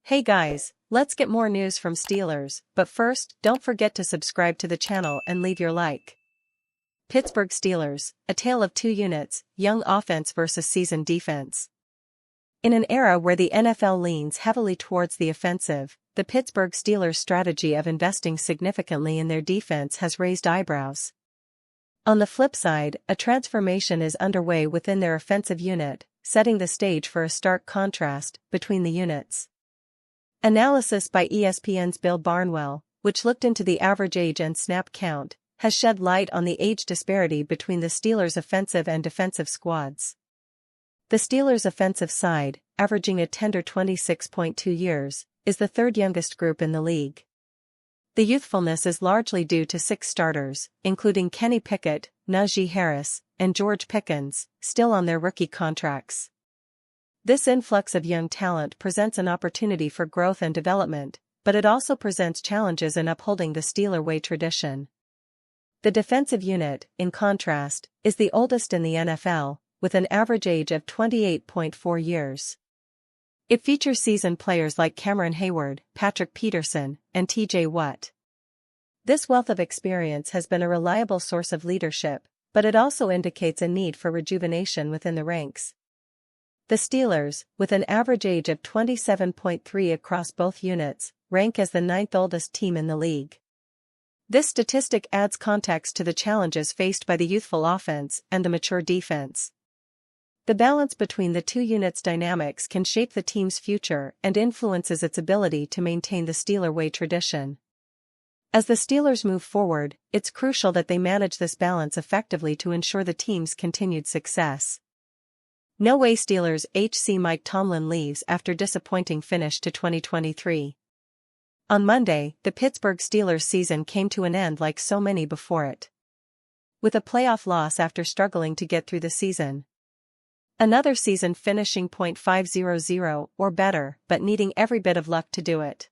Hey guys, let's get more news from Steelers, but first, don't forget to subscribe to the channel and leave your like. Pittsburgh Steelers, a tale of two units, young offense versus seasoned defense. In an era where the NFL leans heavily towards the offensive, the Pittsburgh Steelers' strategy of investing significantly in their defense has raised eyebrows. On the flip side, a transformation is underway within their offensive unit, setting the stage for a stark contrast between the units. Analysis by ESPN's Bill Barnwell, which looked into the average age and snap count, has shed light on the age disparity between the Steelers' offensive and defensive squads. The Steelers' offensive side, averaging a tender 26.2 years, is the third youngest group in the league. The youthfulness is largely due to 6 starters, including Kenny Pickett, Najee Harris, and George Pickens, still on their rookie contracts. This influx of young talent presents an opportunity for growth and development, but it also presents challenges in upholding the Steeler way tradition. The defensive unit, in contrast, is the oldest in the NFL, with an average age of 28.4 years. It features seasoned players like Cameron Hayward, Patrick Peterson, and T.J. Watt. This wealth of experience has been a reliable source of leadership, but it also indicates a need for rejuvenation within the ranks. The Steelers, with an average age of 27.3 across both units, rank as the 9th oldest team in the league. This statistic adds context to the challenges faced by the youthful offense and the mature defense. The balance between the two units' dynamics can shape the team's future and influences its ability to maintain the Steeler way tradition. As the Steelers move forward, it's crucial that they manage this balance effectively to ensure the team's continued success. No way Steelers HC Mike Tomlin leaves after disappointing finish to 2023. On Monday, the Pittsburgh Steelers season came to an end like so many before it, with a playoff loss after struggling to get through the season. Another season finishing .500 or better, but needing every bit of luck to do it.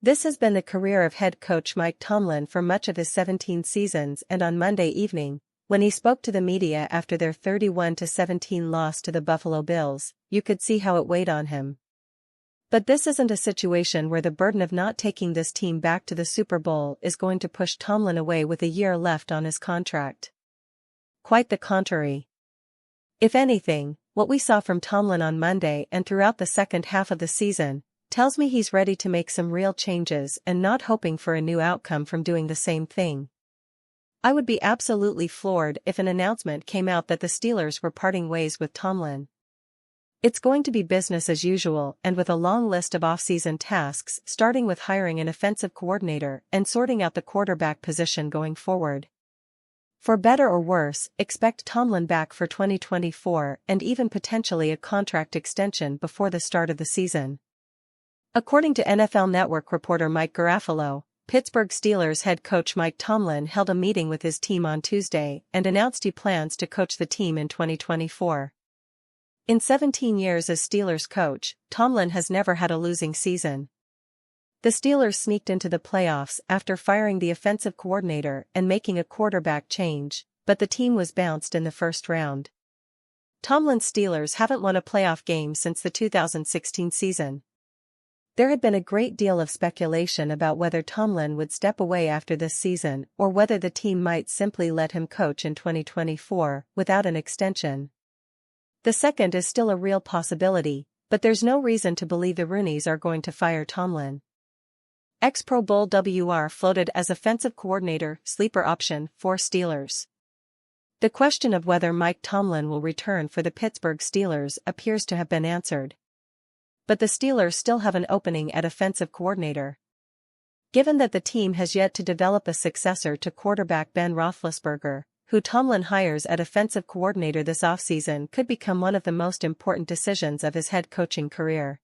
This has been the career of head coach Mike Tomlin for much of his 17 seasons, and on Monday evening, when he spoke to the media after their 31-17 loss to the Buffalo Bills, you could see how it weighed on him. But this isn't a situation where the burden of not taking this team back to the Super Bowl is going to push Tomlin away with a year left on his contract. Quite the contrary. If anything, what we saw from Tomlin on Monday and throughout the second half of the season tells me he's ready to make some real changes and not hoping for a new outcome from doing the same thing. I would be absolutely floored if an announcement came out that the Steelers were parting ways with Tomlin. It's going to be business as usual, and with a long list of off-season tasks, starting with hiring an offensive coordinator and sorting out the quarterback position going forward. For better or worse, expect Tomlin back for 2024 and even potentially a contract extension before the start of the season. According to NFL Network reporter Mike Garafolo, Pittsburgh Steelers head coach Mike Tomlin held a meeting with his team on Tuesday and announced he plans to coach the team in 2024. In 17 years as Steelers coach, Tomlin has never had a losing season. The Steelers sneaked into the playoffs after firing the offensive coordinator and making a quarterback change, but the team was bounced in the first round. Tomlin's Steelers haven't won a playoff game since the 2016 season. There had been a great deal of speculation about whether Tomlin would step away after this season or whether the team might simply let him coach in 2024 without an extension. The second is still a real possibility, but there's no reason to believe the Rooneys are going to fire Tomlin. Ex-Pro Bowl WR floated as offensive coordinator sleeper option for Steelers. The question of whether Mike Tomlin will return for the Pittsburgh Steelers appears to have been answered. But the Steelers still have an opening at offensive coordinator. Given that the team has yet to develop a successor to quarterback Ben Roethlisberger, who Tomlin hires at offensive coordinator this offseason could become one of the most important decisions of his head coaching career.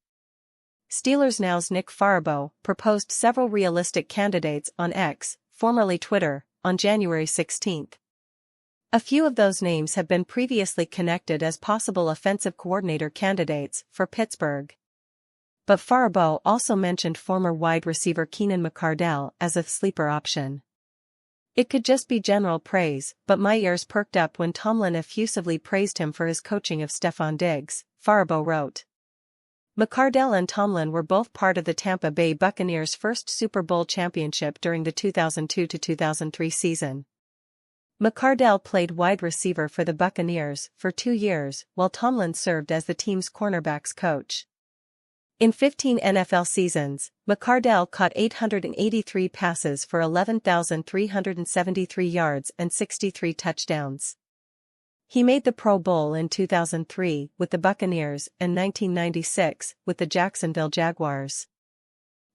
Steelers Now's Nick Farabaugh proposed several realistic candidates on X, formerly Twitter, on January 16. A few of those names have been previously connected as possible offensive coordinator candidates for Pittsburgh. But Farabaugh also mentioned former wide receiver Keenan Mccardell as a sleeper option. It could just be general praise, but my ears perked up when Tomlin effusively praised him for his coaching of Stefon Diggs, Farabaugh wrote. Mccardell and Tomlin were both part of the Tampa Bay Buccaneers' first Super Bowl championship during the 2002-2003 season. Mccardell played wide receiver for the Buccaneers for 2 years, while Tomlin served as the team's cornerbacks coach. In 15 NFL seasons, Mccardell caught 883 passes for 11,373 yards and 63 touchdowns. He made the Pro Bowl in 2003 with the Buccaneers and 1996 with the Jacksonville Jaguars.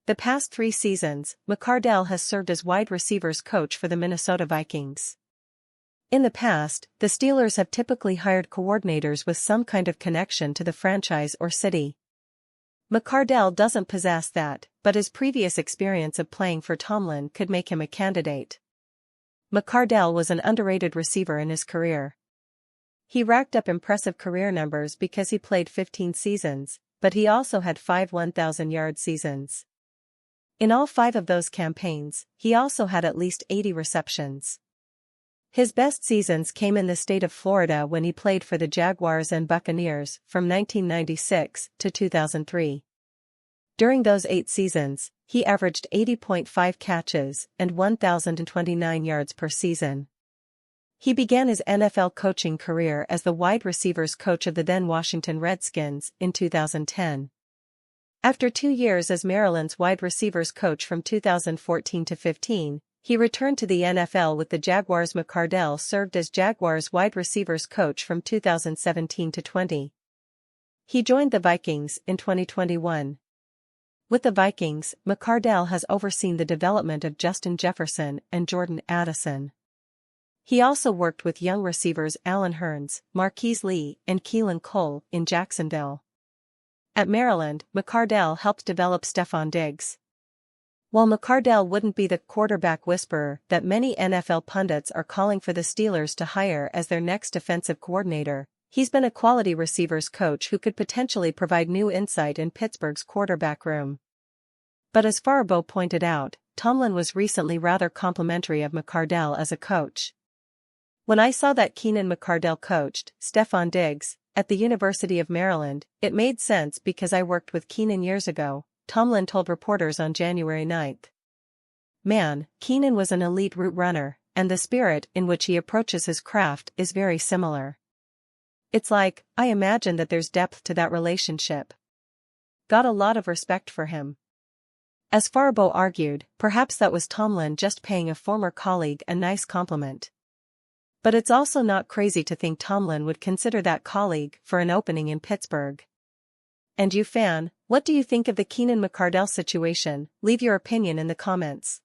The past 3 seasons, Mccardell has served as wide receivers coach for the Minnesota Vikings. In the past, the Steelers have typically hired coordinators with some kind of connection to the franchise or city. Mccardell doesn't possess that, but his previous experience of playing for Tomlin could make him a candidate. Mccardell was an underrated receiver in his career. He racked up impressive career numbers because he played 15 seasons, but he also had 5 1,000-yard seasons. In all 5 of those campaigns, he also had at least 80 receptions. His best seasons came in the state of Florida when he played for the Jaguars and Buccaneers from 1996 to 2003. During those 8 seasons, he averaged 80.5 catches and 1,029 yards per season. He began his NFL coaching career as the wide receivers coach of the then Washington Redskins in 2010. After 2 years as Maryland's wide receivers coach from 2014 to 15, he returned to the NFL with the Jaguars. Mccardell served as Jaguars wide receivers coach from 2017 to 20. He joined the Vikings in 2021. With the Vikings, Mccardell has overseen the development of Justin Jefferson and Jordan Addison. He also worked with young receivers Allen Hurns, Marquise Lee, and Keelan Cole in Jacksonville. At Maryland, Mccardell helped develop Stefon Diggs. While Mccardell wouldn't be the quarterback whisperer that many NFL pundits are calling for the Steelers to hire as their next defensive coordinator, he's been a quality receivers coach who could potentially provide new insight in Pittsburgh's quarterback room. But as Faribault pointed out, Tomlin was recently rather complimentary of Mccardell as a coach. When I saw that Keenan Mccardell coached Stefon Diggs at the University of Maryland, it made sense because I worked with Keenan years ago, Tomlin told reporters on January 9. Man, Keenan was an elite route runner, and the spirit in which he approaches his craft is very similar. It's like, I imagine that there's depth to that relationship. Got a lot of respect for him. As Faribault argued, perhaps that was Tomlin just paying a former colleague a nice compliment. But it's also not crazy to think Tomlin would consider that colleague for an opening in Pittsburgh. And you fan, what do you think of the Keenan Mccardell situation? Leave your opinion in the comments.